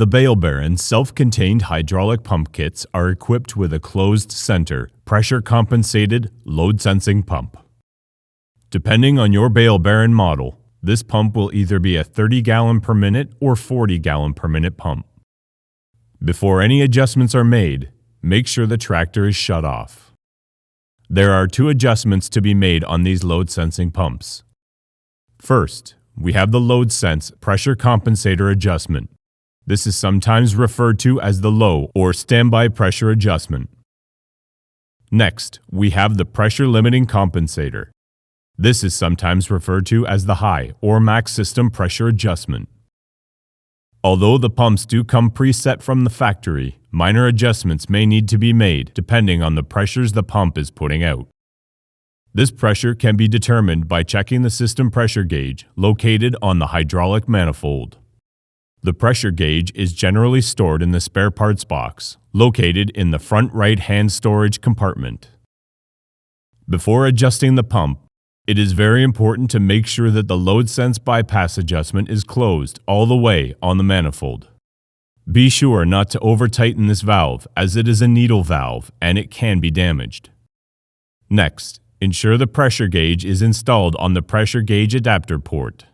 The Bale Baron self-contained hydraulic pump kits are equipped with a closed center, pressure-compensated, load-sensing pump. Depending on your Bale Baron model, this pump will either be a 30-gallon per minute or 40-gallon per minute pump. Before any adjustments are made, make sure the tractor is shut off. There are two adjustments to be made on these load-sensing pumps. First, we have the load sense pressure compensator adjustment. This is sometimes referred to as the low or standby pressure adjustment. Next, we have the pressure limiting compensator. This is sometimes referred to as the high or max system pressure adjustment. Although the pumps do come preset from the factory, minor adjustments may need to be made depending on the pressures the pump is putting out. This pressure can be determined by checking the system pressure gauge located on the hydraulic manifold. The pressure gauge is generally stored in the spare parts box, located in the front right-hand storage compartment. Before adjusting the pump, it is very important to make sure that the load sense bypass adjustment is closed all the way on the manifold. Be sure not to over-tighten this valve as it is a needle valve and it can be damaged. Next, ensure the pressure gauge is installed on the pressure gauge adapter port.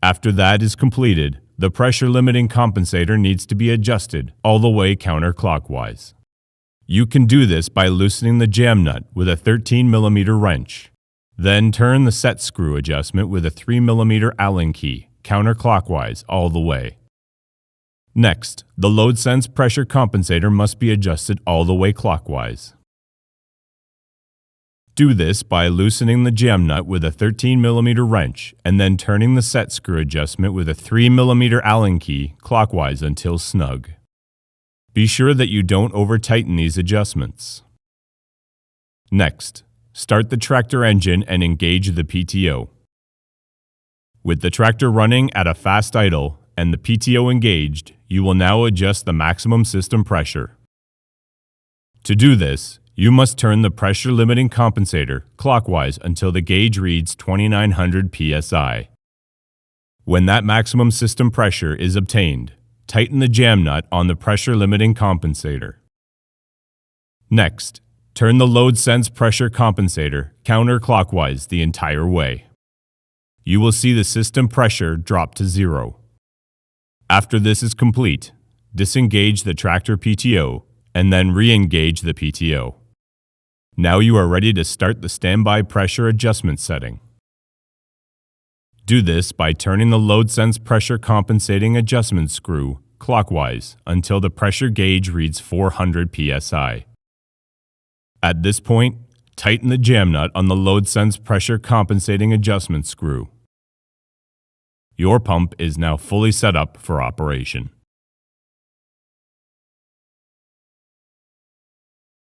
After that is completed, the pressure limiting compensator needs to be adjusted all the way counterclockwise. You can do this by loosening the jam nut with a 13mm wrench. Then turn the set screw adjustment with a 3mm Allen key counterclockwise all the way. Next, the load sense pressure compensator must be adjusted all the way clockwise. Do this by loosening the jam nut with a 13mm wrench and then turning the set screw adjustment with a 3mm Allen key clockwise until snug. Be sure that you don't over-tighten these adjustments. Next, start the tractor engine and engage the PTO. With the tractor running at a fast idle and the PTO engaged, you will now adjust the maximum system pressure. To do this, you must turn the pressure limiting compensator clockwise until the gauge reads 2900 psi. When that maximum system pressure is obtained, tighten the jam nut on the pressure limiting compensator. Next, turn the load sense pressure compensator counterclockwise the entire way. You will see the system pressure drop to 0. After this is complete, disengage the tractor PTO and then re-engage the PTO. Now you are ready to start the standby pressure adjustment setting. Do this by turning the load sense pressure compensating adjustment screw clockwise until the pressure gauge reads 400 psi. At this point, tighten the jam nut on the load sense pressure compensating adjustment screw. Your pump is now fully set up for operation.